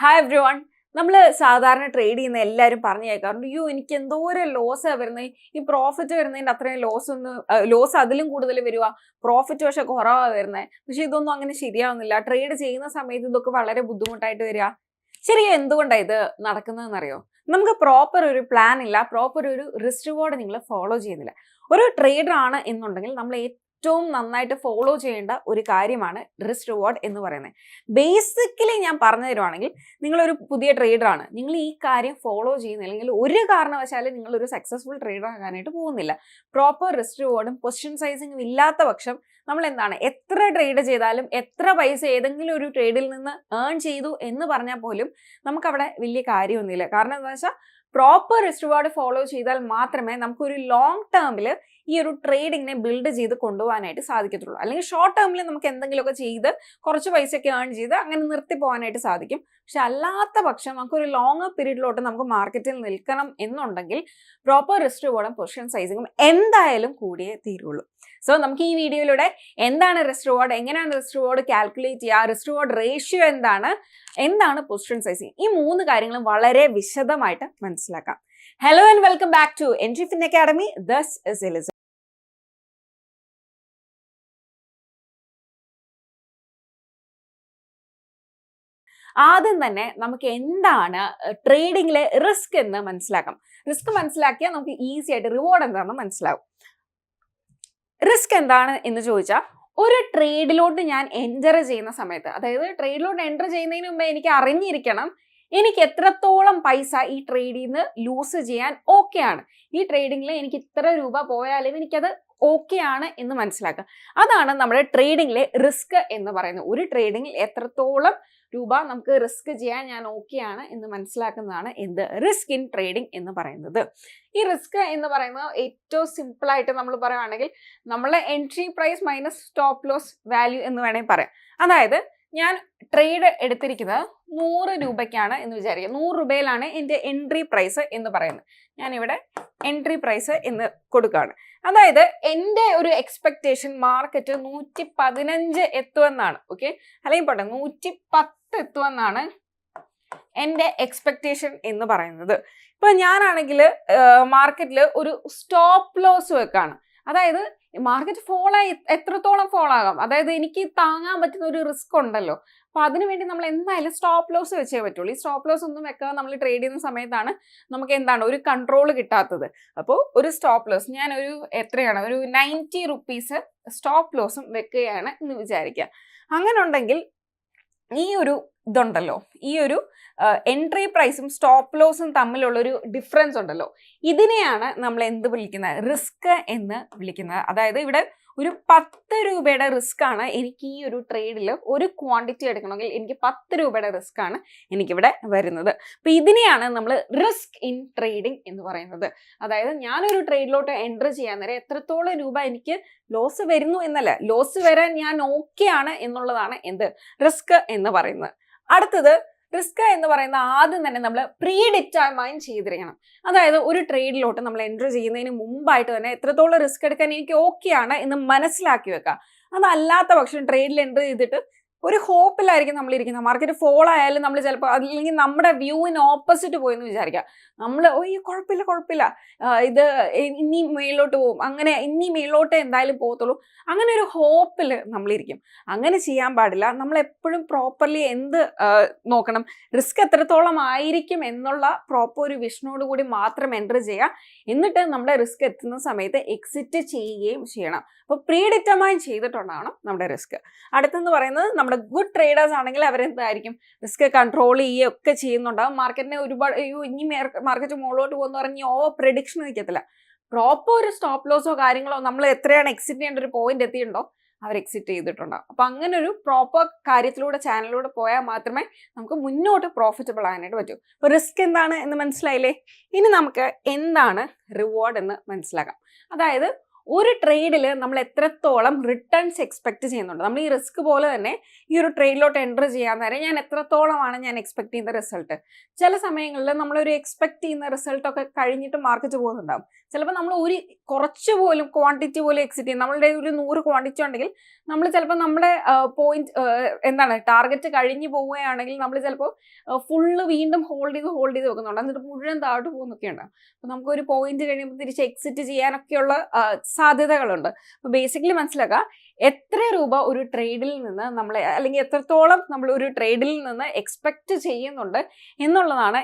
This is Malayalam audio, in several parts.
Hi every one. നമ്മൾ സാധാരണ ട്രേഡ് ചെയ്യുന്ന എല്ലാവരും പറഞ്ഞു കേൾക്കാറുണ്ട്, അയ്യോ എനിക്ക് എന്തോരം ലോസാണ് വരുന്നത്, ഈ പ്രോഫിറ്റ് വരുന്നതിൻ്റെ അത്രയും ലോസ് അതിലും കൂടുതൽ വരിക, പ്രോഫിറ്റ് പക്ഷെ കുറവാണ് വരുന്നത്. പക്ഷെ ഇതൊന്നും അങ്ങനെ ശരിയാവുന്നില്ല. ട്രേഡ് ചെയ്യുന്ന സമയത്ത് ഇതൊക്കെ വളരെ ബുദ്ധിമുട്ടായിട്ട് വരിക. ശരിക്കും എന്തുകൊണ്ടാണ് ഇത് നടക്കുന്നതെന്നറിയോ? നമുക്ക് പ്രോപ്പർ ഒരു പ്ലാൻ ഇല്ല, പ്രോപ്പർ ഒരു റിസ്ക് റിവാർഡ് നിങ്ങൾ ഫോളോ ചെയ്യുന്നില്ല. ഒരു ട്രേഡർ ആണ് എന്നുണ്ടെങ്കിൽ നമ്മൾ ഏറ്റവും നന്നായിട്ട് ഫോളോ ചെയ്യേണ്ട ഒരു കാര്യമാണ് റിസ്ക് റിവാർഡ് എന്ന് പറയുന്നത്. ബേസിക്കലി ഞാൻ പറഞ്ഞു തരുവാണെങ്കിൽ, നിങ്ങളൊരു പുതിയ ട്രേഡർ ആണ്, നിങ്ങൾ ഈ കാര്യം ഫോളോ ചെയ്യുന്നില്ലെങ്കിൽ ഒരു കാരണവശാലും നിങ്ങളൊരു സക്സസ്ഫുൾ ട്രേഡർ ആകാനായിട്ട് പോകുന്നില്ല. പ്രോപ്പർ റിസ്ക് റിവാർഡും പൊസിഷൻ സൈസിങ്ങും ഇല്ലാത്ത പക്ഷം നമ്മൾ എന്താണ്, എത്ര ട്രേഡ് ചെയ്താലും എത്ര പൈസ ഏതെങ്കിലും ഒരു ട്രേഡിൽ നിന്ന് ഏൺ ചെയ്തു എന്ന് പറഞ്ഞാൽ പോലും നമുക്കവിടെ വലിയ കാര്യമൊന്നുമില്ല. കാരണം എന്താ വെച്ചാൽ പ്രോപ്പർ റിസ്ക് റിവാർഡ് ഫോളോ ചെയ്താൽ മാത്രമേ നമുക്കൊരു ലോങ് ടേമിൽ ഈ ഒരു ട്രേഡിങ്ങിനെ ബിൽഡ് ചെയ്ത് കൊണ്ടുപോകാനായിട്ട് സാധിക്കത്തുള്ളൂ. അല്ലെങ്കിൽ ഷോർട്ട് ടേമിൽ നമുക്ക് എന്തെങ്കിലുമൊക്കെ ചെയ്ത് കുറച്ച് പൈസയൊക്കെ ഏൺ ചെയ്ത് അങ്ങനെ നിർത്തി പോകാനായിട്ട് സാധിക്കും. പക്ഷെ അല്ലാത്ത പക്ഷം നമുക്കൊരു ലോങ് പീരീഡിലോട്ട് നമുക്ക് മാർക്കറ്റിൽ നിൽക്കണം എന്നുണ്ടെങ്കിൽ പ്രോപ്പർ റിസ്ക് റിവാർഡും പൊസിഷൻ സൈസിങ്ങും എന്തായാലും കൂടിയേ തീരുള്ളൂ. സോ നമുക്ക് ഈ വീഡിയോയിലൂടെ എന്താണ് റിസ്ക് റിവാർഡ്, എങ്ങനെയാണ് റിസ്ക് റിവാർഡ് കാൽക്കുലേറ്റ് ചെയ്യുക, റിസ്ക് റിവാർഡ് റേഷ്യോ എന്താണ് പൊസിഷൻ സൈസിങ്, ഈ 3 കാര്യങ്ങളും വളരെ വിശദമായിട്ട് മനസ്സിലാക്കാം. Hello and welcome back to entry fin academy. This is Eliza. ആദ്യം തന്നെ നമുക്ക് എന്താണ് ട്രേഡിങ്ങിലെ റിസ്ക് എന്ന് മനസ്സിലാക്കാം. റിസ്ക് മനസ്സിലാക്കിയാൽ നമുക്ക് ഈസി ആയിട്ട് റിവാർഡ് എന്താണെന്ന് മനസ്സിലാവും. റിസ്ക് എന്താണ് എന്ന് ചോദിച്ചാൽ, ഒരു ട്രേഡിലോട്ട് ഞാൻ എൻ്റർ ചെയ്യുന്ന സമയത്ത്, അതായത് ട്രേഡിലോട്ട് എൻ്റർ ചെയ്യുന്നതിന് മുമ്പ് എനിക്ക് അറിഞ്ഞിരിക്കണം എനിക്ക് എത്രത്തോളം പൈസ ഈ ട്രേഡിൽ നിന്ന് ലൂസ് ചെയ്യാൻ ഓക്കെ ആണ്, ഈ ട്രേഡിങ്ങിൽ എനിക്ക് ഇത്ര രൂപ പോയാലും എനിക്കത് ഓക്കെ ആണ് എന്ന് മനസ്സിലാക്കുക. അതാണ് നമ്മുടെ ട്രേഡിങ്ങിലെ റിസ്ക് എന്ന് പറയുന്നത്. ഒരു ട്രേഡിങ്ങിൽ എത്രത്തോളം രൂപ നമുക്ക് റിസ്ക് ചെയ്യാൻ ഞാൻ ഓക്കെ ആണ് എന്ന് മനസ്സിലാക്കുന്നതാണ് റിസ്ക് ഇൻ ട്രേഡിംഗ് എന്ന് പറയുന്നത്. ഈ റിസ്ക് എന്ന് പറയുന്നത് ഏറ്റവും സിമ്പിളായിട്ട് നമ്മൾ പറയുകയാണെങ്കിൽ നമ്മളെ entry price minus stop loss value എന്ന് വേണമെങ്കിൽ പറയാം. അതായത് ഞാൻ ട്രേഡ് എടുത്തിരിക്കുന്നത് 100 രൂപയ്ക്കാണ് എന്ന് വിചാരിക്കുക. 100 രൂപയിലാണ് എൻ്റെ എൻട്രി പ്രൈസ് എന്ന് പറയുന്നത്. ഞാനിവിടെ എൻട്രി പ്രൈസ് എന്ന് കൊടുക്കുകയാണ്. അതായത് എൻ്റെ ഒരു എക്സ്പെക്റ്റേഷൻ മാർക്കറ്റ് 115 എത്തുമെന്നാണ്. ഓക്കെ, അല്ലെങ്കിൽ പോട്ടെ 110 എത്തുമെന്നാണ് എൻ്റെ എക്സ്പെക്റ്റേഷൻ എന്ന് പറയുന്നത്. ഇപ്പൊ ഞാനാണെങ്കിൽ മാർക്കറ്റിൽ ഒരു സ്റ്റോപ്പ് ലോസ് വെക്കാണ്. അതായത് മാർക്കറ്റ് എത്രത്തോളം ഫോൾ ആകാം, അതായത് എനിക്ക് താങ്ങാൻ പറ്റുന്ന ഒരു റിസ്ക് ഉണ്ടല്ലോ, അപ്പൊ അതിനുവേണ്ടി നമ്മൾ എന്തായാലും സ്റ്റോപ്പ് ലോസ് വെച്ചേ പറ്റുള്ളൂ. ഈ സ്റ്റോപ്പ് ലോസ് ഒന്നും വെക്കാതെ നമ്മൾ ട്രേഡ് ചെയ്യുന്ന സമയത്താണ് നമുക്ക് ഒരു കൺട്രോൾ കിട്ടാത്തത്. അപ്പോൾ ഒരു സ്റ്റോപ്പ് ലോസ് ഞാൻ ഒരു 90 റുപ്പീസ് സ്റ്റോപ്പ് ലോസും വെക്കുകയാണ് എന്ന് വിചാരിക്കുക. അങ്ങനെ ഉണ്ടെങ്കിൽ ഈ ഒരു എൻട്രി പ്രൈസും സ്റ്റോപ്പ് ലോസും തമ്മിലുള്ളൊരു ഡിഫറൻസ് ഉണ്ടല്ലോ, ഇതിനെയാണ് നമ്മൾ എന്ത് വിളിക്കുന്നത്, റിസ്ക് എന്ന് വിളിക്കുന്നത്. അതായത് ഇവിടെ ഒരു 10 രൂപയുടെ റിസ്ക് ആണ് എനിക്ക് ഈ ഒരു ട്രേഡിൽ ഒരു ക്വാണ്ടിറ്റി എടുക്കണമെങ്കിൽ എനിക്ക് 10 രൂപയുടെ റിസ്ക് ആണ് എനിക്കിവിടെ വരുന്നത്. അപ്പൊ ഇതിനെയാണ് നമ്മൾ റിസ്ക് ഇൻ ട്രേഡിംഗ് എന്ന് പറയുന്നത്. അതായത് ഞാനൊരു ട്രേഡിലോട്ട് എൻട്രി ചെയ്യാൻ നേരം എത്രത്തോളം രൂപ എനിക്ക് ലോസ് വരുന്നു എന്നല്ല, ലോസ് വരാൻ ഞാൻ ഓക്കെ ആണ് എന്നുള്ളതാണ് റിസ്ക് എന്ന് പറയുന്നത്. അടുത്തത് റിസ്ക് എന്ന് പറയുന്ന ആദ്യം തന്നെ നമ്മൾ പ്രീ ഡിറ്റർമൈൻ ചെയ്തിരിക്കണം. അതായത് ഒരു ട്രേഡിലോട്ട് നമ്മൾ എൻട്രി ചെയ്യുന്നതിന് മുമ്പായിട്ട് തന്നെ എത്രത്തോളം റിസ്ക് എടുക്കാൻ എനിക്ക് ഓക്കെ ആണ് എന്ന് മനസ്സിലാക്കി വെക്കുക. അതല്ലാത്ത പക്ഷം ട്രേഡിൽ എൻട്രി ചെയ്തിട്ട് ഒരു ഹോപ്പിലായിരിക്കും നമ്മൾ ഇരിക്കുന്നത്. മാർക്കറ്റ് ഫോൾ ആയാലും നമ്മൾ ചിലപ്പോൾ, അല്ലെങ്കിൽ നമ്മുടെ വ്യൂവിന് ഓപ്പോസിറ്റ് പോയെന്ന് വിചാരിക്കുക, നമ്മൾ ഈ കുഴപ്പമില്ല ഇത് ഇനി മേളിലോട്ട് പോകും, അങ്ങനെ ഇനി മേളിലോട്ട് എന്തായാലും പോകത്തുള്ളൂ, അങ്ങനെ ഒരു ഹോപ്പിൽ നമ്മളിരിക്കും. അങ്ങനെ ചെയ്യാൻ പാടില്ല. നമ്മൾ എപ്പോഴും പ്രോപ്പർലി നോക്കണം, റിസ്ക് എത്രത്തോളം ആയിരിക്കും എന്നുള്ള പ്രോപ്പർ ഒരു വിഷനോട് കൂടി മാത്രം എൻട്രി ചെയ്യുക. എന്നിട്ട് നമ്മുടെ റിസ്ക് എത്തുന്ന സമയത്ത് എക്സിറ്റ് ചെയ്യുകയും ചെയ്യണം. അപ്പോൾ പ്രീ ഡിറ്റർമൈൻ ചെയ്തിട്ടുണ്ടാവണം നമ്മുടെ റിസ്ക്. അടുത്തെന്ന് പറയുന്നത്, നമ്മുടെ ഗുഡ് ട്രേഡേഴ്സ് ആണെങ്കിൽ അവരെന്തായിരിക്കും റിസ്ക് കൺട്രോൾ ചെയ്യുകയൊക്കെ ചെയ്യുന്നുണ്ടാവും. മാർക്കറ്റിനെ ഒരുപാട് ഇനി മാർക്കറ്റ് മുകളിലോട്ട് പോകുന്ന പറഞ്ഞ് പ്രെഡിക്ഷൻ നിൽക്കത്തില്ല. പ്രോപ്പർ ഒരു സ്റ്റോപ്പ് ലോസോ കാര്യങ്ങളോ നമ്മൾ എത്രയാണ് എക്സിറ്റ് ചെയ്യേണ്ട ഒരു പോയിന്റ് എത്തിയിട്ടുണ്ടോ അവർ എക്സിറ്റ് ചെയ്തിട്ടുണ്ടാവും. അപ്പൊ അങ്ങനെ ഒരു പ്രോപ്പർ ചാനലിലൂടെ പോയാൽ മാത്രമേ നമുക്ക് മുന്നോട്ട് പ്രോഫിറ്റബിൾ ആകാനായിട്ട് പറ്റൂ. അപ്പൊ റിസ്ക് എന്താണ് എന്ന് മനസ്സിലായില്ലേ? ഇനി നമുക്ക് എന്താണ് റിവാർഡ് എന്ന് മനസ്സിലാക്കാം. അതായത് ഒരു ട്രേഡിൽ നമ്മൾ എത്രത്തോളം റിട്ടേൺസ് എക്സ്പെക്ട് ചെയ്യുന്നുണ്ട്. നമ്മൾ ഈ റിസ്ക് പോലെ തന്നെ ഈ ഒരു ട്രേഡിലോട്ട് എൻട്രി ചെയ്യാൻ നേരം ഞാൻ എത്രത്തോളമാണ് ഞാൻ എക്സ്പെക്ട് ചെയ്യുന്ന റിസൾട്ട്. ചില സമയങ്ങളിൽ നമ്മളൊരു എക്സ്പെക്ട് ചെയ്യുന്ന റിസൾട്ടൊക്കെ കഴിഞ്ഞിട്ട് മാർക്കറ്റ് പോകുന്നുണ്ടാവും. ചിലപ്പോൾ നമ്മൾ ഒരു കുറച്ച് പോലും ക്വാണ്ടിറ്റി പോലും എക്സിറ്റ് ചെയ്യും. നമ്മളുടെ ഒരു 100 ക്വാണ്ടിറ്റി ഉണ്ടെങ്കിൽ നമ്മൾ ചിലപ്പോൾ നമ്മുടെ പോയിന്റ് എന്താണ് ടാർഗറ്റ് കഴിഞ്ഞ് പോവുകയാണെങ്കിൽ നമ്മൾ ചിലപ്പോൾ ഫുള്ള് വീണ്ടും ഹോൾഡ് ചെയ്ത് വെക്കുന്നുണ്ട്, എന്നിട്ട് മുഴുവൻ താഴോട്ട് പോകുന്നൊക്കെ ഉണ്ട്. അപ്പോൾ നമുക്കൊരു പോയിന്റ് കഴിയുമ്പോൾ തിരിച്ച് എക്സിറ്റ് ചെയ്യാനൊക്കെയുള്ള സാധ്യതകളുണ്ട്. അപ്പോൾ ബേസിക്കലി മനസ്സിലാക്കുക, എത്ര രൂപ ഒരു ട്രേഡിൽ നിന്ന് നമ്മൾ അല്ലെങ്കിൽ എത്രത്തോളം നമ്മൾ ഒരു ട്രേഡിൽ നിന്ന് എക്സ്പെക്റ്റ് ചെയ്യുന്നുണ്ട് എന്നുള്ളതാണ്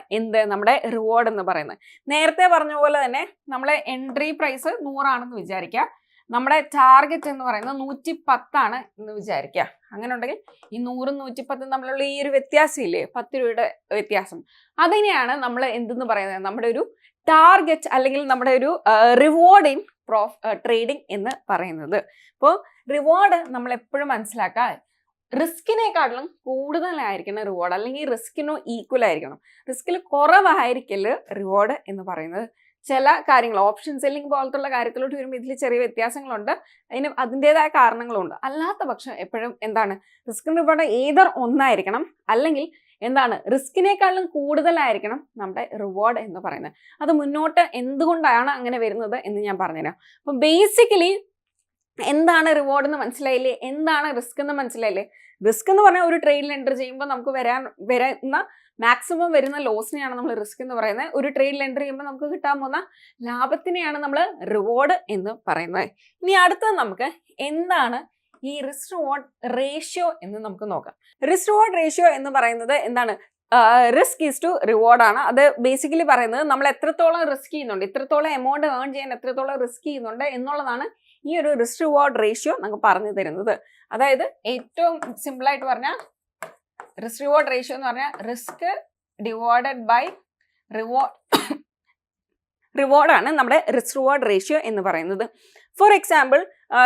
നമ്മുടെ റിവാർഡ് എന്ന് പറയുന്നത്. നേരത്തെ പറഞ്ഞ പോലെ തന്നെ നമ്മളെ എൻട്രി പ്രൈസ് 100 ആണെന്ന് വിചാരിക്കുക, നമ്മുടെ ടാർഗറ്റ് എന്ന് പറയുന്നത് 110 എന്ന് വിചാരിക്കുക. അങ്ങനെ ഉണ്ടെങ്കിൽ ഈ 100 110 തമ്മിലുള്ള ഈ ഒരു വ്യത്യാസം ഇല്ലേ, 10 രൂപയുടെ വ്യത്യാസം, അതിനെയാണ് നമ്മൾ എന്തെന്ന് പറയുന്നത്, നമ്മുടെ ഒരു ടാർഗറ്റ് അല്ലെങ്കിൽ നമ്മുടെ ഒരു റിവാർഡ് ഇൻ ട്രേഡിംഗ് എന്ന് പറയുന്നത്. അപ്പോൾ റിവാർഡ് നമ്മൾ എപ്പോഴും മനസ്സിലാക്കുക, റിസ്കിനെക്കാട്ടിലും കൂടുതലായിരിക്കണം റിവാർഡ്, അല്ലെങ്കിൽ റിസ്കിനോ ഈക്വൽ ആയിരിക്കണം. റിസ്കിൽ കുറവായിരിക്കല് റിവാർഡ് എന്ന് പറയുന്നത്. ചില കാര്യങ്ങൾ ഓപ്ഷൻ സെല്ലിംഗ് പോലത്തുള്ള കാര്യത്തിലോട്ട് വരുമ്പോൾ ഇതിൽ ചെറിയ വ്യത്യാസങ്ങളുണ്ട്, അതിൻ്റെതായ കാരണങ്ങളുണ്ട്. അല്ലാത്ത പക്ഷം എപ്പോഴും റിസ്ക് റിവാർഡ് ഏതർ ഒന്നായിരിക്കണം, അല്ലെങ്കിൽ റിസ്കിനേക്കാളും കൂടുതലായിരിക്കണം നമ്മുടെ റിവാർഡ് എന്ന് പറയുന്നത്. അത് മുന്നോട്ട് എന്തുകൊണ്ടാണ് അങ്ങനെ വരുന്നത് എന്ന് ഞാൻ പറഞ്ഞുതരാം. അപ്പം ബേസിക്കലി എന്താണ് റിവാർഡ് എന്ന് മനസ്സിലായില്ലേ, എന്താണ് റിസ്ക് എന്ന് മനസ്സിലായില്ലേ? റിസ്ക് എന്ന് പറഞ്ഞാൽ ഒരു ട്രേഡിൽ എൻ്റർ ചെയ്യുമ്പോൾ നമുക്ക് വരുന്ന മാക്സിമം വരുന്ന ലോസിനെയാണ് നമ്മൾ റിസ്ക് എന്ന് പറയുന്നത്. ഒരു ട്രേഡിൽ എൻ്റർ ചെയ്യുമ്പോൾ നമുക്ക് കിട്ടാൻ പോകുന്ന ലാഭത്തിനെയാണ് നമ്മൾ റിവാർഡ് എന്ന് പറയുന്നത്. ഇനി അടുത്തത് നമുക്ക് എന്താണ് ഈ റിസ്ക് റിവാർഡ് റേഷ്യോ എന്ന് നമുക്ക് നോക്കാം. റിസ്ക് റിവാർഡ് റേഷ്യോ എന്ന് പറയുന്നത് റിസ്ക് ഈസ് ടു റിവാർഡ് ആണ്. അത് ബേസിക്കലി പറയുന്നത് നമ്മൾ എത്രത്തോളം റിസ്ക് ചെയ്യുന്നുണ്ട്, ഇത്രത്തോളം എമൗണ്ട് ഏൺ ചെയ്യാൻ എത്രത്തോളം റിസ്ക് ചെയ്യുന്നുണ്ട് എന്നുള്ളതാണ് ഈ ഒരു റിസ്ക് റിവാർഡ് റേഷ്യോ നമുക്ക് പറഞ്ഞു തരുന്നത്. അതായത് ഏറ്റവും സിമ്പിളായിട്ട് പറഞ്ഞാൽ റിസ്ക് റിവാർഡ് റേഷ്യോ എന്ന് പറഞ്ഞാൽ റിസ്ക് ഡിവൈഡഡ് ബൈ റിവാർഡാണ് നമ്മുടെ റിസ്ക് റിവാർഡ് റേഷ്യോ എന്ന് പറയുന്നത്. ഫോർ എക്സാമ്പിൾ,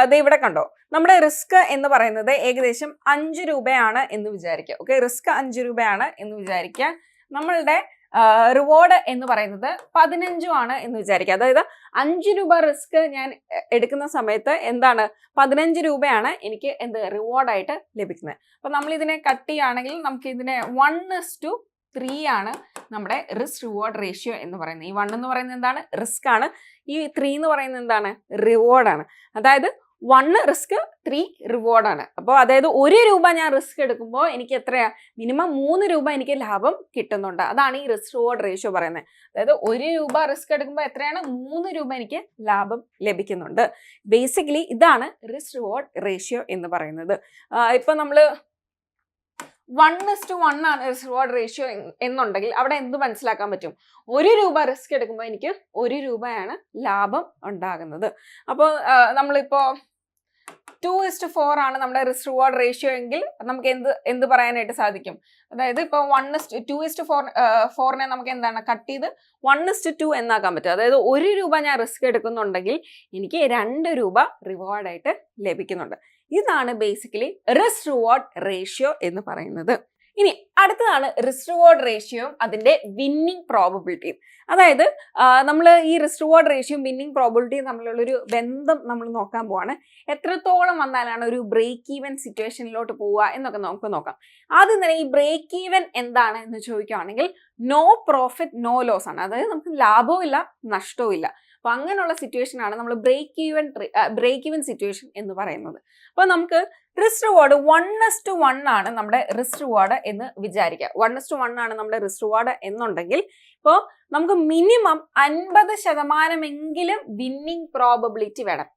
ഇത് ഇവിടെ കണ്ടോ, നമ്മുടെ റിസ്ക് എന്ന് പറയുന്നത് ഏകദേശം 5 രൂപയാണ് എന്ന് വിചാരിക്കുക. ഓക്കെ, റിസ്ക് 5 രൂപയാണ് എന്ന് വിചാരിക്കുക. നമ്മളുടെ റിവാർഡ് എന്ന് പറയുന്നത് 15 ആണ് എന്ന് വിചാരിക്കുക. അതായത് 5 രൂപ റിസ്ക് ഞാൻ എടുക്കുന്ന സമയത്ത് 15 രൂപയാണ് എനിക്ക് റിവാർഡായിട്ട് ലഭിക്കുന്നത്. അപ്പൊ നമ്മൾ ഇതിനെ കട്ട് ചെയ്യുകയാണെങ്കിൽ നമുക്ക് ഇതിനെ 1:3 ആണ് നമ്മുടെ റിസ്ക് റിവാർഡ് റേഷ്യോ എന്ന് പറയുന്നത്. ഈ 1 എന്ന് പറയുന്നത് റിസ്ക് ആണ്, ഈ 3 എന്ന് പറയുന്നത് റിവാർഡാണ്. അതായത് 1 റിസ്ക് 3 റിവാർഡാണ്. അപ്പോൾ അതായത് 1 രൂപ ഞാൻ റിസ്ക് എടുക്കുമ്പോൾ എനിക്ക് എത്രയാ, മിനിമം 3 രൂപ എനിക്ക് ലാഭം കിട്ടുന്നുണ്ട്. അതാണ് ഈ റിസ്ക് റിവാർഡ് റേഷ്യോ പറയുന്നത്. അതായത് 1 രൂപ റിസ്ക് എടുക്കുമ്പോൾ എത്രയാണ്, 3 രൂപ എനിക്ക് ലാഭം ലഭിക്കുന്നുണ്ട്. ബേസിക്കലി ഇതാണ് റിസ്ക് റിവാർഡ് റേഷ്യോ എന്ന് പറയുന്നത്. ഇപ്പൊ നമ്മൾ 1:1 ആണ് റിസ്ക് റിവാർഡ് റേഷ്യോ എന്നുണ്ടെങ്കിൽ അവിടെ എന്ത് മനസ്സിലാക്കാൻ പറ്റും, 1 രൂപ റിസ്ക് എടുക്കുമ്പോൾ എനിക്ക് 1 രൂപയാണ് ലാഭം ഉണ്ടാകുന്നത്. അപ്പോൾ നമ്മളിപ്പോ 2:4 ആണ് നമ്മുടെ റിസ്ക് റിവാർഡ് റേഷ്യോ എങ്കിൽ നമുക്ക് എന്ത് പറയാനായിട്ട് സാധിക്കും, അതായത് ഇപ്പോൾ 2:4 നമുക്ക് കട്ട് ചെയ്ത് 1:2 എന്നാക്കാൻ പറ്റും. അതായത് 1 രൂപ ഞാൻ റിസ്ക് എടുക്കുന്നുണ്ടെങ്കിൽ എനിക്ക് 2 രൂപ റിവാർഡായിട്ട് ലഭിക്കുന്നുണ്ട്. ഇതാണ് ബേസിക്കലി റിസ്ക് റിവാർഡ് റേഷ്യോ എന്ന് പറയുന്നത്. ഇനി അടുത്തതാണ് റിസ്ക് റിവാർഡ് റേഷ്യോയും അതിന്റെ വിന്നിംഗ് പ്രോബബിലിറ്റിയും. അതായത് നമ്മൾ ഈ റിസ്ക് റിവാർഡ് റേഷ്യോയും വിന്നിംഗ് പ്രോബബിലിറ്റിയും തമ്മിലുള്ളൊരു ബന്ധം നമ്മൾ നോക്കാൻ പോവാണ്. എത്രത്തോളം വന്നാലാണ് ഒരു ബ്രേക്ക് ഈവൻ സിറ്റുവേഷനിലോട്ട് പോവുക എന്നൊക്കെ നമുക്ക് നോക്കാം. ആദ്യം തന്നെ ഈ ബ്രേക്ക് ഈവൻ എന്താണ് എന്ന് ചോദിക്കുകയാണെങ്കിൽ നോ പ്രോഫിറ്റ് നോ ലോസ് ആണ്. അതായത് നമുക്ക് ലാഭവും ഇല്ല നഷ്ടവും ഇല്ല. അപ്പൊ അങ്ങനെയുള്ള സിറ്റുവേഷൻ ആണ് നമ്മൾ ബ്രേക്ക് ഈവൻ സിറ്റുവേഷൻ എന്ന് പറയുന്നത്. അപ്പൊ നമുക്ക് റിസ്ക് റിവാർഡ് 1:1 ആണ് നമ്മുടെ റിസ്ക് റിവാർഡ് എന്ന് വിചാരിക്കുക. 1:1 ആണ് നമ്മുടെ റിസ്ക് റിവാർഡ് എന്നുണ്ടെങ്കിൽ ഇപ്പോൾ നമുക്ക് മിനിമം 50% വിന്നിംഗ് പ്രോബബിലിറ്റി വേണം.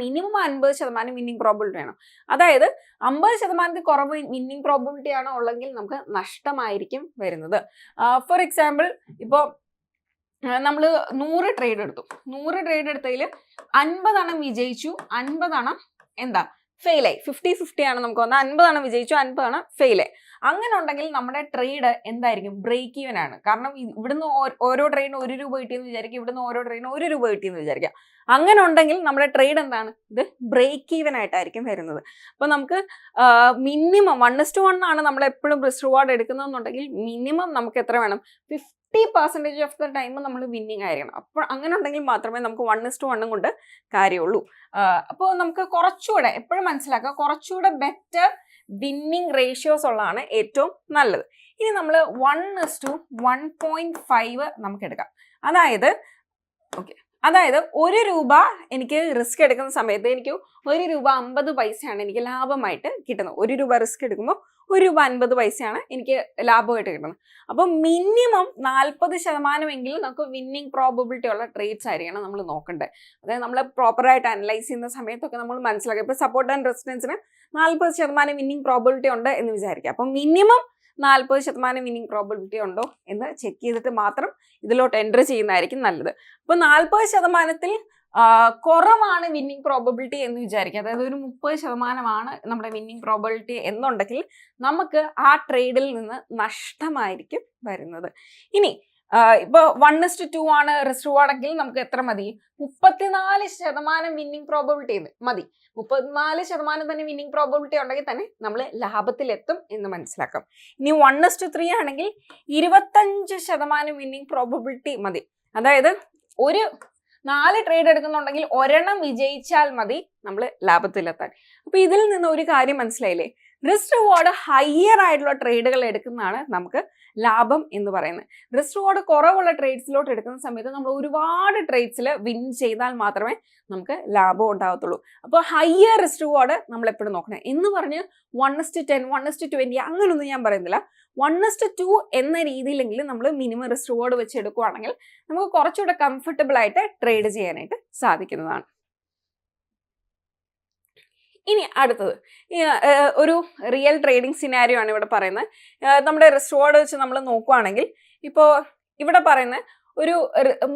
മിനിമം 50% വിന്നിംഗ് പ്രോബബിലിറ്റി വേണം. അതായത് 50% കുറവ് വിന്നിംഗ് പ്രോബബിലിറ്റി ആണോ ഉള്ളെങ്കിൽ നമുക്ക് നഷ്ടമായിരിക്കും വരുന്നത്. ഫോർ എക്സാമ്പിൾ, ഇപ്പോൾ നമ്മൾ 100 ട്രേഡ് എടുത്തു. 100 ട്രേഡ് എടുത്തതിൽ 50 വിജയിച്ചു, 50 ഫെയിലായി. 50-50 ആണ് നമുക്ക് വന്നത്. 50 വിജയിച്ചു, 50 ഫെയിലായി. അങ്ങനെ ഉണ്ടെങ്കിൽ നമ്മുടെ ട്രേഡ് എന്തായിരിക്കും, ബ്രേക്ക് ഈവൻ ആണ്. കാരണം ഇവിടുന്ന് ഓരോ ട്രേഡിന് 1 രൂപ കിട്ടിയെന്ന് വിചാരിക്കുക, ഇവിടുന്ന് ഓരോ ട്രേഡിന് 1 രൂപ കിട്ടിയെന്ന് വിചാരിക്കുക. അങ്ങനെ ഉണ്ടെങ്കിൽ നമ്മുടെ ട്രേഡ് ഇത് ബ്രേക്ക് ഈവൻ ആയിട്ടായിരിക്കും വരുന്നത്. അപ്പോൾ നമുക്ക് മിനിമം 1:1 ആണ് നമ്മൾ എപ്പോഴും റിസ്ക് റിവാർഡ് എടുക്കുന്നതെന്നുണ്ടെങ്കിൽ മിനിമം നമുക്ക് എത്ര വേണം, 50% ഓഫ് ദ ടൈം നമ്മൾ വിന്നിങ് ആയിരിക്കണം. അപ്പോൾ അങ്ങനെ ഉണ്ടെങ്കിൽ മാത്രമേ നമുക്ക് 1:1 കൊണ്ട് കാര്യമുള്ളൂ. അപ്പോൾ നമുക്ക് കുറച്ചുകൂടെ എപ്പോഴും മനസ്സിലാക്കുക, കുറച്ചുകൂടെ ബെറ്റർ വിന്നിങ് റേഷ്യോസ് ഉള്ളതാണ് ഏറ്റവും നല്ലത്. ഇനി നമ്മൾ 1:1.5 നമുക്ക് എടുക്കാം. അതായത് ഓക്കെ, അതായത് 1 രൂപ എനിക്ക് റിസ്ക് എടുക്കുന്ന സമയത്ത് എനിക്ക് 1 രൂപ 50 പൈസയാണ് എനിക്ക് ലാഭമായിട്ട് കിട്ടുന്നത്. 1 രൂപ റിസ്ക് എടുക്കുമ്പോൾ 1 രൂപ 50 പൈസയാണ് എനിക്ക് ലാഭമായിട്ട് കിട്ടുന്നത്. അപ്പോൾ മിനിമം 40% എങ്കിലും നമുക്ക് വിന്നിങ് പ്രോബബിലിറ്റി ഉള്ള ട്രേഡ്സ് ആയിരിക്കണം നമ്മൾ നോക്കേണ്ടത്. അതായത് നമ്മൾ പ്രോപ്പറായിട്ട് അനലൈസ് ചെയ്യുന്ന സമയത്തൊക്കെ നമ്മൾ മനസ്സിലാക്കുക. ഇപ്പോൾ സപ്പോർട്ട് ആൻഡ് റെസിസ്റ്റൻസിന് 40% വിന്നിങ് പ്രോബബിലിറ്റി ഉണ്ട് എന്ന് വിചാരിക്കുക. അപ്പം മിനിമം 40% വിന്നിങ് പ്രോബബിലിറ്റി ഉണ്ടോ എന്ന് ചെക്ക് ചെയ്തിട്ട് മാത്രം ഇതിലോട്ട് എൻറ്റർ ചെയ്യുന്നതായിരിക്കും നല്ലത്. അപ്പോൾ 40% കുറവാണ് വിന്നിങ് പ്രോബബിലിറ്റി എന്ന് വിചാരിക്കുക. അതായത് ഒരു 30% നമ്മുടെ വിന്നിങ് പ്രോബബിലിറ്റി എന്നുണ്ടെങ്കിൽ നമുക്ക് ആ ട്രേഡിൽ നിന്ന് നഷ്ടമായിരിക്കും വരുന്നത്. ഇനി ഇപ്പോൾ 1:2 ആണ് റിസ്ക് റിവാർഡെങ്കിൽ നമുക്ക് എത്ര മതി? 34% വിന്നിങ് പ്രോബബിലിറ്റി മതി. 34% തന്നെ വിന്നിങ് പ്രോബബിലിറ്റി ഉണ്ടെങ്കിൽ തന്നെ നമ്മൾ ലാഭത്തിലെത്തും എന്ന് മനസ്സിലാക്കാം. ഇനി 1:3 ആണെങ്കിൽ 25% വിന്നിങ് പ്രോബബിലിറ്റി മതി. അതായത് ഒരു 4 ട്രേഡ് എടുക്കുന്നുണ്ടെങ്കിൽ ഒരെണ്ണം വിജയിച്ചാൽ മതി നമ്മൾ ലാഭത്തിലെത്താൻ. അപ്പൊ ഇതിൽ നിന്ന് ഒരു കാര്യം മനസ്സിലായില്ലേ? റിസ്ക് റിവാർഡ് ഹയർ ആയിട്ടുള്ള ട്രേഡുകൾ എടുക്കുന്നതാണ് നമുക്ക് ലാഭം എന്ന് പറയുന്നത്. റിസ്ക് റിവാർഡ് കുറവുള്ള ട്രേഡ്സിലോട്ട് എടുക്കുന്ന സമയത്ത് നമ്മൾ ഒരുപാട് ട്രേഡ്സിൽ വിൻ ചെയ്താൽ മാത്രമേ നമുക്ക് ലാഭം ഉണ്ടാകത്തുള്ളൂ. അപ്പോൾ ഹയർ റിസ്ക് റിവാർഡ് നമ്മൾ എപ്പോഴും നോക്കണം. എന്ന് പറഞ്ഞ് 1:10, 1:20 അങ്ങനൊന്നും ഞാൻ പറയുന്നില്ല. 1:2 എന്ന രീതിയിലെങ്കിലും നമ്മൾ മിനിമം റിസ്ക് റിവാർഡ് വെച്ച് എടുക്കുകയാണെങ്കിൽ നമുക്ക് കുറച്ചുകൂടെ കംഫർട്ടബിൾ ആയിട്ട് ട്രേഡ് ചെയ്യാനായിട്ട് സാധിക്കുന്നതാണ്. ഇനി അടുത്തത് ഒരു റിയൽ ട്രേഡിംഗ് സിനാരിയോ ആണ് ഇവിടെ പറയുന്നത്. നമ്മുടെ റിസ്ക് റിവാർഡ് വെച്ച് നമ്മൾ നോക്കുകയാണെങ്കിൽ ഇപ്പോൾ ഇവിടെ പറയുന്ന ഒരു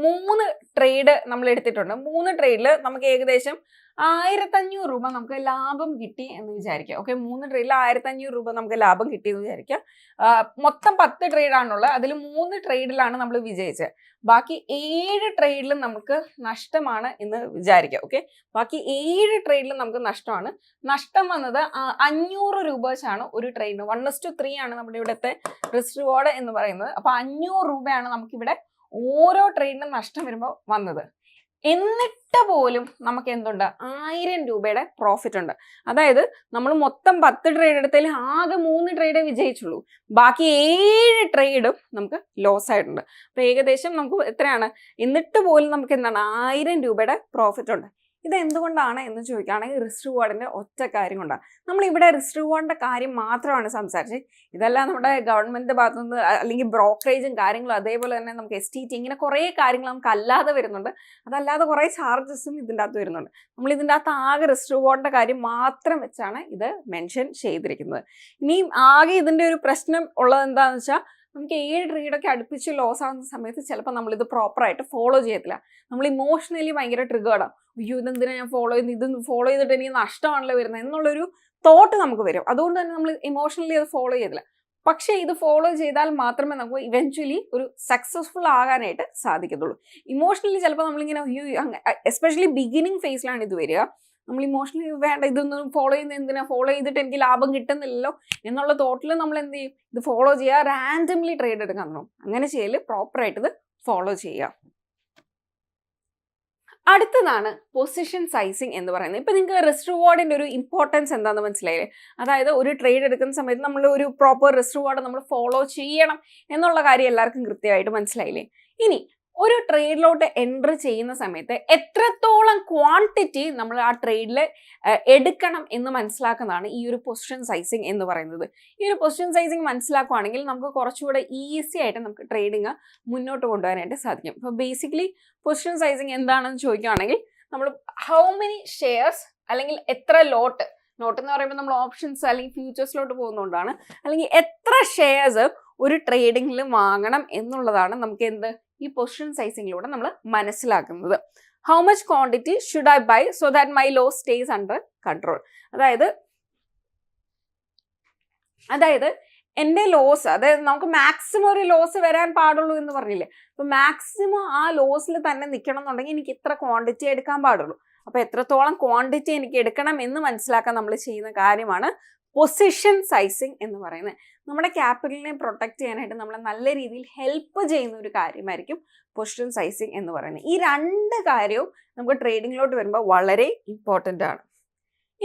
3 ട്രേഡ് നമ്മൾ എടുത്തിട്ടുണ്ട്. 3 ട്രേഡിൽ നമുക്ക് ഏകദേശം 1500 രൂപ നമുക്ക് ലാഭം കിട്ടി എന്ന് വിചാരിക്കാം. ഓക്കെ, 3 ട്രേഡിൽ 1500 രൂപ നമുക്ക് ലാഭം കിട്ടിയെന്ന് വിചാരിക്കാം. മൊത്തം 10 ട്രേഡാണുള്ളത്. അതിൽ 3 ട്രേഡിലാണ് നമ്മൾ വിജയിച്ചത്. ബാക്കി 7 ട്രേഡിലും നമുക്ക് നഷ്ടമാണ് എന്ന് വിചാരിക്കാം. ഓക്കെ, ബാക്കി 7 ട്രേഡിലും നമുക്ക് നഷ്ടമാണ്. നഷ്ടം വന്നത് 500 രൂപ വെച്ചാണ് ഒരു ട്രേഡിന്. 1:3 ആണ് നമ്മുടെ ഇവിടുത്തെ റിസ്ക് റിവാർഡ് എന്ന് പറയുന്നത്. അപ്പൊ 500 രൂപയാണ് നമുക്കിവിടെ ഓരോ ട്രേഡിനും നഷ്ടം വരുമ്പോൾ വന്നത്. എന്നിട്ട് പോലും നമുക്ക് എന്തുണ്ട്? 1000 രൂപയുടെ പ്രോഫിറ്റ് ഉണ്ട്. അതായത് നമ്മൾ മൊത്തം 10 ട്രേഡ് എടുത്തതിൽ ആകെ 3 ട്രേഡേ വിജയിച്ചുള്ളൂ. ബാക്കി 7 ട്രേഡും നമുക്ക് ലോസ് ആയിട്ടുണ്ട്. അപ്പൊ ഏകദേശം നമുക്ക് എത്രയാണ്? എന്നിട്ട് പോലും നമുക്ക് എന്താണ്? 1000 രൂപയുടെ പ്രോഫിറ്റ് ഉണ്ട്. ഇത് എന്തുകൊണ്ടാണ് എന്ന് ചോദിക്കുകയാണെങ്കിൽ റിസ്ക് റിവാർഡിന്റെ ഒറ്റ കാര്യം കൊണ്ടാണ്. നമ്മളിവിടെ റിസ്ക് റിവാർഡിന്റെ കാര്യം മാത്രമാണ് സംസാരിച്ചത്. ഇതെല്ലാം നമ്മുടെ ഗവൺമെന്റിന്റെ ഭാഗത്തുനിന്ന് അല്ലെങ്കിൽ ബ്രോക്കറേജും കാര്യങ്ങളും അതേപോലെ തന്നെ നമുക്ക് STT ഇങ്ങനെ കുറേ കാര്യങ്ങൾ നമുക്ക് അല്ലാതെ വരുന്നുണ്ട്. അതല്ലാതെ കുറേ ചാർജസും ഇതിൻ്റെ അകത്ത് വരുന്നുണ്ട്. നമ്മൾ ഇതിൻ്റെ അകത്ത് ആകെ റിസ്ക് റിവാർഡിന്റെ കാര്യം മാത്രം വെച്ചാണ് ഇത് മെൻഷൻ ചെയ്തിരിക്കുന്നത്. ഇനിയും ആകെ ഇതിൻ്റെ ഒരു പ്രശ്നം ഉള്ളത് എന്താണെന്ന് വെച്ചാൽ നമുക്ക് 7 ട്രേഡൊക്കെ അടുപ്പിച്ച് ലോസ് ആകുന്ന സമയത്ത് ചിലപ്പോൾ നമ്മളിത് പ്രോപ്പറായിട്ട് ഫോളോ ചെയ്യത്തില്ല. നമ്മൾ ഇമോഷണലി ഭയങ്കര ട്രിഗേർഡാണ്. അയ്യോ ഇതെന്തിനാണ് ഞാൻ ഫോളോ ചെയ്യുന്നത്, ഇത് ഫോളോ ചെയ്തിട്ട് എനിക്ക് നഷ്ടമാണല്ലോ വരുന്നത് എന്നുള്ളൊരു തോട്ട് നമുക്ക് വരും. അതുകൊണ്ട് തന്നെ നമ്മൾ ഇമോഷണലി അത് ഫോളോ ചെയ്തില്ല. പക്ഷേ ഇത് ഫോളോ ചെയ്താൽ മാത്രമേ നമുക്ക് ഇവൻച്വലി ഒരു സക്സസ്ഫുൾ ആകാനായിട്ട് സാധിക്കത്തുള്ളൂ. ഇമോഷണലി ചിലപ്പോൾ നമ്മളിങ്ങനെ അയ്യോ എസ്പെഷ്യലി ബിഗിനിങ് ഫേസിലാണ് ഇത് വരിക. നമ്മൾ ഇമോഷണലി വേണ്ട ഇതൊന്നും ഫോളോ ചെയ്യുന്നത് എന്തിനാ, ഫോളോ ചെയ്തിട്ട് എനിക്ക് ലാഭം കിട്ടുന്നില്ലല്ലോ എന്നുള്ള തോട്ടിൽ നമ്മൾ എന്ത് ചെയ്യും? ഇത് ഫോളോ ചെയ്യുക, റാൻഡംലി ട്രേഡ് എടുക്കാൻ തുടങ്ങും. അങ്ങനെ ചെയ്യല് പ്രോപ്പറായിട്ട് ഇത് ഫോളോ ചെയ്യുക. അടുത്തതാണ് പൊസിഷൻ സൈസിങ് എന്ന് പറയുന്നത്. ഇപ്പം നിങ്ങൾക്ക് റിസ്ക് റിവാർഡിൻ്റെ ഒരു ഇമ്പോർട്ടൻസ് എന്താണെന്ന് മനസ്സിലായില്ലേ? അതായത് ഒരു ട്രേഡ് എടുക്കുന്ന സമയത്ത് നമ്മൾ ഒരു പ്രോപ്പർ റിസ്ക് റിവാർഡ് നമ്മൾ ഫോളോ ചെയ്യണം എന്നുള്ള കാര്യം എല്ലാവർക്കും കൃത്യമായിട്ട് മനസ്സിലായില്ലേ? ഇനി ഒരു ട്രേഡിലോട്ട് എൻറ്റർ ചെയ്യുന്ന സമയത്ത് എത്രത്തോളം ക്വാണ്ടിറ്റി നമ്മൾ ആ ട്രേഡിൽ എടുക്കണം എന്ന് മനസ്സിലാക്കുന്നതാണ് ഈ ഒരു പൊസിഷൻ സൈസിങ് എന്ന് പറയുന്നത്. ഈ ഒരു പൊസിഷൻ സൈസിങ് മനസ്സിലാക്കുകയാണെങ്കിൽ നമുക്ക് കുറച്ചുകൂടെ ഈസി ആയിട്ട് നമുക്ക് ട്രേഡിങ് മുന്നോട്ട് കൊണ്ടുപോകാനായിട്ട് സാധിക്കും. ഇപ്പോൾ ബേസിക്കലി പൊസിഷൻ സൈസിങ് എന്താണെന്ന് ചോദിക്കുകയാണെങ്കിൽ നമ്മൾ ഹൗ മെനി ഷെയർസ് അല്ലെങ്കിൽ എത്ര ലോട്ട് എന്ന് പറയുമ്പോൾ നമ്മൾ ഓപ്ഷൻസ് അല്ലെങ്കിൽ ഫ്യൂച്ചേഴ്സിലോട്ട് പോകുന്നതുകൊണ്ടാണ്. അല്ലെങ്കിൽ എത്ര ഷെയർസ് ഒരു ട്രേഡിങ്ങിൽ വാങ്ങണം എന്നുള്ളതാണ് നമുക്ക് എന്ത് ഈ പൊസിഷൻ സൈസിങ്ങിലൂടെ നമ്മൾ മനസ്സിലാക്കുന്നത്. How much quantity should I buy so that my loss stays under control. അതായത് എൻ്റെ ലോസ്, അതായത് നമുക്ക് മാക്സിമം ഒരു ലോസ് വരാൻ പാടുള്ളൂ എന്ന് പറഞ്ഞില്ലേ? അപ്പോൾ മാക്സിമം ആ ലോസിൽ തന്നെ നിൽക്കണം എന്നുണ്ടെങ്കിൽ എനിക്ക് ഇത്ര ക്വാണ്ടിറ്റി എടുക്കാൻ പാടുള്ളൂ. അപ്പോൾ എത്രത്തോളം ക്വാണ്ടിറ്റി എനിക്ക് എടുക്കണം എന്ന് മനസ്സിലാക്കാൻ നമ്മൾ ചെയ്യുന്ന കാര്യമാണ് പൊസിഷൻ സൈസിങ് എന്ന് പറയുന്നത്. നമ്മുടെ ക്യാപിറ്റലിനെ പ്രൊട്ടക്ട് ചെയ്യാനായിട്ട് നമ്മളെ നല്ല രീതിയിൽ ഹെൽപ്പ് ചെയ്യുന്ന ഒരു കാര്യമായിരിക്കും പൊസിഷൻ സൈസിങ് എന്ന് പറയുന്നത്. ഈ 2 കാര്യവും നമുക്ക് ട്രേഡിങ്ങിലോട്ട് വരുമ്പോൾ വളരെ ഇമ്പോർട്ടൻ്റ് ആണ്.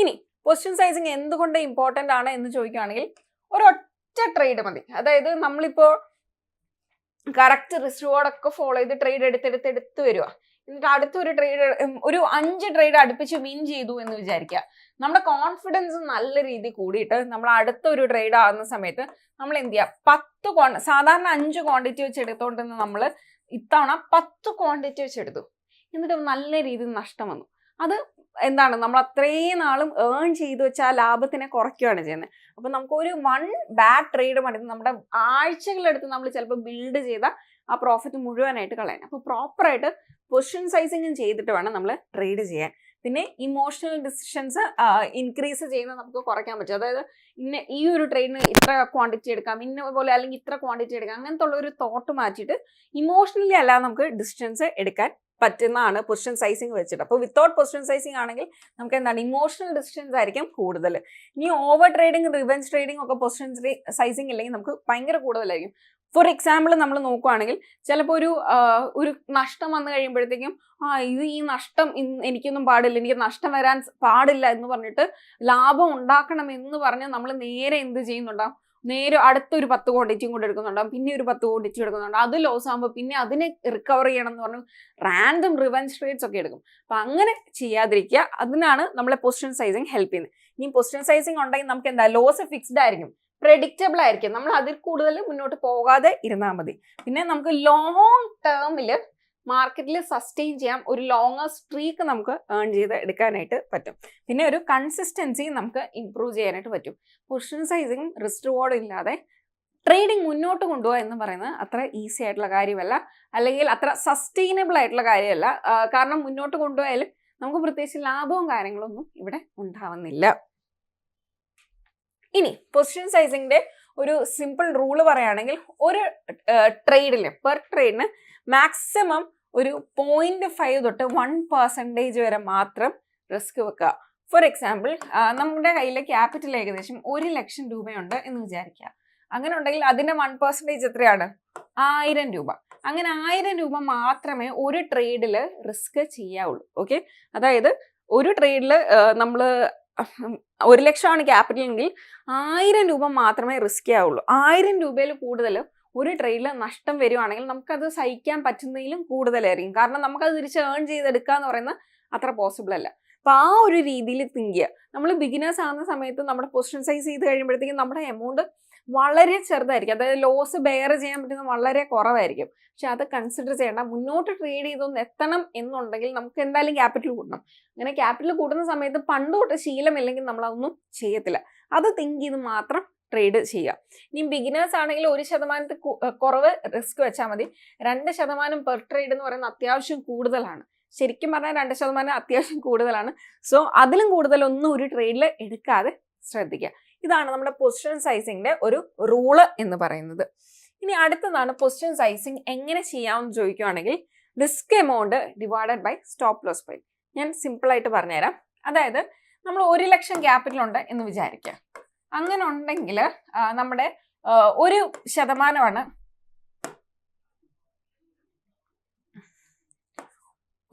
ഇനി പൊസിഷൻ സൈസിങ് എന്തുകൊണ്ട് ഇമ്പോർട്ടൻ്റ് ആണ് എന്ന് ചോദിക്കുകയാണെങ്കിൽ ഒരൊറ്റ ട്രേഡ് മതി. അതായത് നമ്മളിപ്പോൾ കറക്റ്റ് റിസ്ക് റിവാർഡൊക്കെ ഫോളോ ചെയ്ത് ട്രേഡ് എടുത്ത് വരിക. എന്നിട്ട് അടുത്തൊരു ട്രേഡ് ഒരു 5 ട്രേഡ് അടുപ്പിച്ച് വിൻ ചെയ്തു എന്ന് വിചാരിക്കുക. നമ്മുടെ കോൺഫിഡൻസ് നല്ല രീതിയിൽ കൂടിയിട്ട് നമ്മൾ അടുത്തൊരു ട്രേഡ് ആകുന്ന സമയത്ത് നമ്മൾ എന്ത് ചെയ്യുക, സാധാരണ 5 ക്വാണ്ടിറ്റി വെച്ച് എടുത്തോണ്ടെന്ന് നമ്മൾ ഇത്തവണ 10 ക്വാണ്ടിറ്റി വെച്ച് എടുത്തു, എന്നിട്ട് നല്ല രീതിയിൽ നഷ്ടം വന്നു. അത് എന്താണ്, നമ്മൾ അത്രയും നാളും ഏൺ ചെയ്ത് വെച്ച ആ ലാഭത്തിനെ കുറയ്ക്കുകയാണ് ചെയ്യുന്നത്. അപ്പം നമുക്ക് ഒരു 1 ബാഡ് ട്രേഡ് മതി നമ്മുടെ ആഴ്ചകളെടുത്ത് നമ്മൾ ചിലപ്പോൾ ബിൽഡ് ചെയ്ത ആ പ്രോഫിറ്റ് മുഴുവനായിട്ട് കളയാൻ. അപ്പോൾ പ്രോപ്പറായിട്ട് പൊസിഷൻ സൈസിങ്ങും ചെയ്തിട്ട് വേണം നമ്മൾ ട്രേഡ് ചെയ്യാൻ. പിന്നെ ഇമോഷണൽ ഡിസിഷൻസ് ഇൻക്രീസ് ചെയ്യുന്നത് നമുക്ക് കുറയ്ക്കാൻ പറ്റും. അതായത് ഈ ഒരു ട്രേഡിന് ഇത്ര ക്വാണ്ടിറ്റി എടുക്കാം, ഇന്ന പോലെ അല്ലെങ്കിൽ ഇത്ര ക്വാണ്ടിറ്റി എടുക്കാം, അങ്ങനത്തെ ഉള്ള ഒരു തോട്ട് മാറ്റിയിട്ട് ഇമോഷണലി അല്ലാതെ നമുക്ക് ഡിസിഷൻസ് എടുക്കാൻ പറ്റുന്നതാണ് പൊസിഷൻ സൈസിങ് വെച്ചിട്ട്. അപ്പോൾ വിത്തൗട്ട് പൊസിഷൻ സൈസിങ് ആണെങ്കിൽ നമുക്ക് എന്താണ് ഇമോഷണൽ ഡിസിഷൻസ് ആയിരിക്കും കൂടുതൽ. ഇനി ഓവർ ട്രേഡിങ്, റിവെഞ്ച് ട്രേഡിംഗ് ഒക്കെ പൊസിഷൻ സൈസിങ് ഇല്ലെങ്കിൽ നമുക്ക് ഭയങ്കര കൂടുതലായിരിക്കും. ഫോർ എക്സാമ്പിൾ നമ്മൾ നോക്കുകയാണെങ്കിൽ ചിലപ്പോൾ ഒരു നഷ്ടം വന്നു കഴിയുമ്പോഴത്തേക്കും ഈ നഷ്ടം എനിക്കൊന്നും പാടില്ല, എനിക്ക് നഷ്ടം വരാൻ പാടില്ല എന്ന് പറഞ്ഞിട്ട് ലാഭം ഉണ്ടാക്കണം എന്ന് പറഞ്ഞ് നമ്മൾ നേരെ എന്ത് ചെയ്യുന്നുണ്ടാവും, നേരെ അടുത്തൊരു 10 ക്വാണ്ടിറ്റിയും കൂടെ എടുക്കുന്നുണ്ടാവും, പിന്നെ ഒരു 10 ക്വാണ്ടിറ്റി എടുക്കുന്നുണ്ടാവും. അത് ലോസ് ആകുമ്പോൾ പിന്നെ അതിനെ റിക്കവർ ചെയ്യണം എന്ന് പറഞ്ഞ് റാൻഡം റിവെഞ്ച് ട്രേഡ്സ് ഒക്കെ എടുക്കും. അപ്പം അങ്ങനെ ചെയ്യാതിരിക്കുക. അതിനാണ് നമ്മളെ പൊസിഷൻ സൈസിങ് ഹെൽപ്പ് ചെയ്യുന്നത്. ഇനി പൊസിഷൻ സൈസിങ് ഉണ്ടെങ്കിൽ നമുക്ക് എന്താ, ലോസ് ഫിക്സ്ഡ് ആയിരിക്കും, പ്രെഡിക്റ്റബിൾ ആയിരിക്കും, നമ്മൾ അതിൽ കൂടുതൽ മുന്നോട്ട് പോകാതെ ഇരുന്നാൽ മതി. പിന്നെ നമുക്ക് ലോങ് ടേമിൽ മാർക്കറ്റിൽ സസ്റ്റെയിൻ ചെയ്യാം, ഒരു ലോങ്ങർ സ്ട്രീക്ക് നമുക്ക് ഏൺ ചെയ്ത് എടുക്കാനായിട്ട് പറ്റും. പിന്നെ ഒരു കൺസിസ്റ്റൻസി നമുക്ക് ഇംപ്രൂവ് ചെയ്യാനായിട്ട് പറ്റും. പൊസിഷൻ സൈസിങ് റിസ്ക് റിവാർഡ് ഇല്ലാതെ ട്രേഡിംഗ് മുന്നോട്ട് കൊണ്ടുപോകുക എന്ന് പറയുന്നത് അത്ര ഈസി ആയിട്ടുള്ള കാര്യമല്ല, അല്ലെങ്കിൽ അത്ര സസ്റ്റെയിനബിൾ ആയിട്ടുള്ള കാര്യമല്ല. കാരണം മുന്നോട്ട് കൊണ്ടുപോയാൽ നമുക്ക് പ്രത്യേകിച്ച് ലാഭവും കാര്യങ്ങളൊന്നും ഇവിടെ ഉണ്ടാവുന്നില്ല. ഇനി പൊസിഷൻ സൈസിങ്ങിന്റെ ഒരു സിമ്പിൾ റൂള് പറയുകയാണെങ്കിൽ ഒരു ട്രേഡില് പെർ ട്രേഡിന് മാക്സിമം ഒരു 0.5 തൊട്ട് 1% വരെ മാത്രം റിസ്ക് വെക്കുക. ഫോർ എക്സാമ്പിൾ, നമ്മുടെ കയ്യിൽ ക്യാപിറ്റൽ ഏകദേശം 1 ലക്ഷം രൂപയുണ്ട് എന്ന് വിചാരിക്കുക. അങ്ങനെ ഉണ്ടെങ്കിൽ അതിന്റെ 1% എത്രയാണ്, 1000 രൂപ. അങ്ങനെ 1000 രൂപ മാത്രമേ ഒരു ട്രേഡില് റിസ്ക് ചെയ്യാവുള്ളൂ. ഓക്കെ, അതായത് ഒരു ട്രേഡില് നമ്മൾ 1 ലക്ഷമാണ് ക്യാപിറ്റൽ എങ്കിൽ 1000 രൂപ മാത്രമേ റിസ്ക് ആവുള്ളൂ. 1000 രൂപയിൽ കൂടുതൽ ഒരു ട്രേഡിൽ നഷ്ടം വരുവാണെങ്കിൽ നമുക്കത് സഹിക്കാൻ പറ്റുന്നതിലും കൂടുതലായിരിക്കും. കാരണം നമുക്കത് തിരിച്ച് ഏൺ ചെയ്തെടുക്കുക എന്ന് പറയുന്നത് അത്ര പോസിബിൾ അല്ല. അപ്പോൾ ആ ഒരു രീതിയിൽ തിങ്ക് ചെയ്യുക. നമ്മൾ ബിഗിനേഴ്സ് ആകുന്ന സമയത്ത് നമ്മുടെ പൊസിഷൻ സൈസ് ചെയ്ത് കഴിയുമ്പോഴത്തേക്കും നമ്മുടെ എമൗണ്ട് വളരെ ചെറുതായിരിക്കും, അതായത് ലോസ് ബെയർ ചെയ്യാൻ പറ്റുന്ന വളരെ കുറവായിരിക്കും. പക്ഷെ അത് കൺസിഡർ ചെയ്യേണ്ട. മുന്നോട്ട് ട്രേഡ് ചെയ്തൊന്ന് എത്തണം എന്നുണ്ടെങ്കിൽ നമുക്ക് എന്തായാലും ക്യാപിറ്റൽ കൂട്ടണം. അങ്ങനെ ക്യാപിറ്റൽ കൂട്ടുന്ന സമയത്ത് പണ്ട് തൊട്ട് ശീലമില്ലെങ്കിൽ നമ്മളതൊന്നും ചെയ്യത്തില്ല. അത് തിങ്ക് ചെയ്ത് മാത്രം ട്രേഡ് ചെയ്യുക. ഇനി ബിഗിനേഴ്സ് ആണെങ്കിൽ 1% കുറവ് റിസ്ക് വെച്ചാൽ മതി. 2% പെർ ട്രേഡ് എന്ന് പറയുന്നത് അത്യാവശ്യം കൂടുതലാണ്. ശരിക്കും പറഞ്ഞാൽ 2% അത്യാവശ്യം കൂടുതലാണ്. സോ അതിലും കൂടുതലൊന്നും ഒരു ട്രേഡിൽ എടുക്കാതെ ശ്രദ്ധിക്കുക. ഇതാണ് നമ്മുടെ പൊസിഷൻ സൈസിങ്ങിന്റെ ഒരു റൂള് എന്ന് പറയുന്നത്. ഇനി അടുത്തതാണ് പൊസിഷൻ സൈസിങ് എങ്ങനെ ചെയ്യാമെന്ന് ചോദിക്കുകയാണെങ്കിൽ risk amount divided by stop loss point. ഞാൻ സിമ്പിൾ ആയിട്ട് പറഞ്ഞുതരാം. അതായത് നമ്മൾ 1 ലക്ഷം ക്യാപിറ്റൽ ഉണ്ട് എന്ന് വിചാരിക്കുക. അങ്ങനെ ഉണ്ടെങ്കിൽ നമ്മുടെ 1%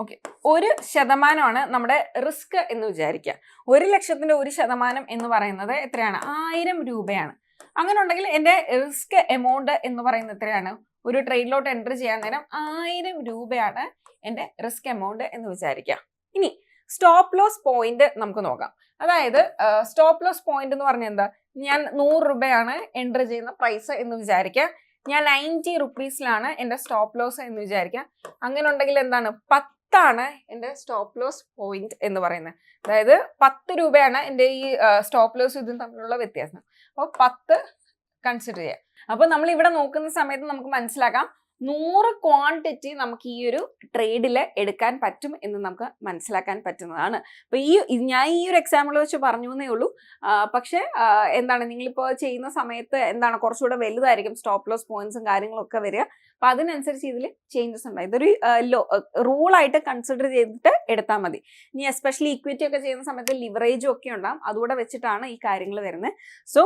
ഓക്കെ, 1% നമ്മുടെ റിസ്ക് എന്ന് വിചാരിക്കുക. 1 ലക്ഷത്തിന്റെ 1% എന്ന് പറയുന്നത് എത്രയാണ്, 1000 രൂപയാണ്. അങ്ങനെ ഉണ്ടെങ്കിൽ എൻ്റെ റിസ്ക് എമൗണ്ട് എന്ന് പറയുന്നത് എത്രയാണ്, ഒരു ട്രേഡിലോട്ട് എൻട്രി ചെയ്യാൻ നേരം 1000 രൂപയാണ് എൻ്റെ റിസ്ക് എമൗണ്ട് എന്ന് വിചാരിക്കുക. ഇനി സ്റ്റോപ്പ് ലോസ് പോയിന്റ് നമുക്ക് നോക്കാം. അതായത് സ്റ്റോപ്പ് ലോസ് പോയിന്റ് എന്ന് പറഞ്ഞാൽ എന്താ, ഞാൻ 100 രൂപയാണ് എൻട്രി ചെയ്യുന്ന പ്രൈസ് എന്ന് വിചാരിക്കുക. ഞാൻ 90 റുപ്പീസിലാണ് എൻ്റെ സ്റ്റോപ്പ് ലോസ് എന്ന് വിചാരിക്കുക. അങ്ങനെ ഉണ്ടെങ്കിൽ എന്താണ്, 10 എൻ്റെ സ്റ്റോപ്പ് ലോസ് പോയിന്റ് എന്ന് പറയുന്നത്. അതായത് 10 രൂപയാണ് എൻ്റെ ഈ സ്റ്റോപ്പ് ലോസ് ഇതും തമ്മിലുള്ള വ്യത്യാസം. അപ്പോൾ 10 കൺസിഡർ ചെയ്യാം. അപ്പോൾ നമ്മൾ ഇവിടെ നോക്കുന്ന സമയത്ത് നമുക്ക് മനസ്സിലാക്കാം 100 ക്വാണ്ടിറ്റി നമുക്ക് ഈ ഒരു ട്രേഡിൽ എടുക്കാൻ പറ്റും എന്ന് നമുക്ക് മനസ്സിലാക്കാൻ പറ്റുന്നതാണ്. അപ്പോൾ ഞാൻ ഈ ഒരു എക്സാമ്പിൾ വെച്ച് പറഞ്ഞു എന്നേ ഉള്ളൂ. പക്ഷേ എന്താണ്, നിങ്ങളിപ്പോൾ ചെയ്യുന്ന സമയത്ത് എന്താണ് കുറച്ചുകൂടെ വലുതായിരിക്കും സ്റ്റോപ്പ് ലോസ് പോയിന്റ്സും കാര്യങ്ങളൊക്കെ വരിക. അപ്പോൾ അതിനനുസരിച്ച് ഇതിൽ ചേഞ്ചസ് ഉണ്ടായി. ഇതൊരു റൂളായിട്ട് കൺസിഡർ ചെയ്തിട്ട് എടുത്താൽ മതി. ഇനി എസ്പെഷ്യലി ഇക്വിറ്റി ഒക്കെ ചെയ്യുന്ന സമയത്ത് ലിവറേജും ഒക്കെ ഉണ്ടാകും. അതുകൂടെ വെച്ചിട്ടാണ് ഈ കാര്യങ്ങൾ വരുന്നത്. സോ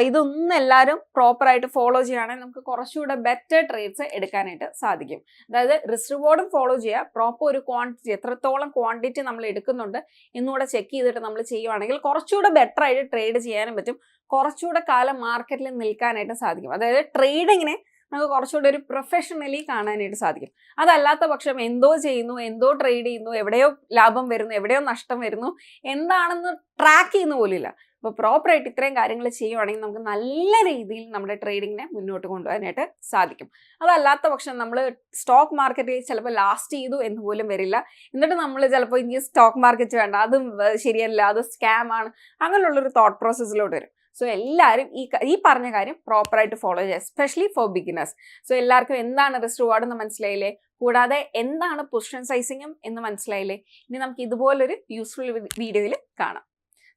ഇതൊന്നും എല്ലാവരും പ്രോപ്പറായിട്ട് ഫോളോ ചെയ്യുകയാണെങ്കിൽ നമുക്ക് കുറച്ചുകൂടെ ബെറ്റർ ട്രേഡ്സ് എടുക്കാനായിട്ട് സാധിക്കും. അതായത് റിസ്ക് റിവാർഡും ഫോളോ ചെയ്യുക, പ്രോപ്പർ ഒരു ക്വാണ്ടിറ്റി എത്രത്തോളം ക്വാണ്ടിറ്റി നമ്മൾ എടുക്കുന്നുണ്ട് എന്നുകൂടെ ചെക്ക് ചെയ്തിട്ട് നമ്മൾ ചെയ്യുവാണെങ്കിൽ കുറച്ചുകൂടെ ബെറ്റർ ആയിട്ട് ട്രേഡ് ചെയ്യാനും പറ്റും. കുറച്ചുകൂടെ കാലം മാർക്കറ്റിൽ നിൽക്കാനായിട്ട് സാധിക്കും. അതായത് ട്രേഡിങ്ങിനെ നമുക്ക് കുറച്ചുകൂടി ഒരു പ്രൊഫഷണലി കാണാനായിട്ട് സാധിക്കും. അതല്ലാത്ത പക്ഷം എന്തോ ചെയ്യുന്നു, എന്തോ ട്രേഡ് ചെയ്യുന്നു, എവിടെയോ ലാഭം വരുന്നു, എവിടെയോ നഷ്ടം വരുന്നു, എന്താണെന്ന് ട്രാക്ക് ചെയ്യുന്ന പോലില്ല. അപ്പോൾ പ്രോപ്പറായിട്ട് ഇത്രയും കാര്യങ്ങൾ ചെയ്യുവാണെങ്കിൽ നമുക്ക് നല്ല രീതിയിൽ നമ്മുടെ ട്രേഡിങ്ങിനെ മുന്നോട്ട് കൊണ്ടുപോകാനായിട്ട് സാധിക്കും. അതല്ലാത്ത പക്ഷം നമ്മൾ സ്റ്റോക്ക് മാർക്കറ്റ് ചിലപ്പോൾ ലാസ്റ്റ് ചെയ്തു എന്ന് പോലും വരില്ല. എന്നിട്ട് നമ്മൾ ചിലപ്പോൾ ഇനി സ്റ്റോക്ക് മാർക്കറ്റ് വേണ്ട, അതും ശരിയല്ല, അത് സ്കാം ആണ്, അങ്ങനെയുള്ളൊരു തോട്ട് പ്രോസസ്സിലോട്ട് വരും. സോ എല്ലാവരും ഈ പറഞ്ഞ കാര്യം പ്രോപ്പറായിട്ട് ഫോളോ ചെയ്യുക, എസ്പെഷ്യലി ഫോർ ബിഗിനേഴ്സ്. സോ എല്ലാവർക്കും എന്താണ് റിസ്ക് റിവാർഡ് എന്ന് മനസ്സിലായില്ലേ? കൂടാതെ എന്താണ് പൊസിഷൻ സൈസിങ്ങും എന്ന് മനസ്സിലായില്ലേ? ഇനി നമുക്ക് ഇതുപോലൊരു യൂസ്ഫുൾ വീഡിയോയിൽ കാണാം.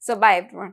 So bye everyone.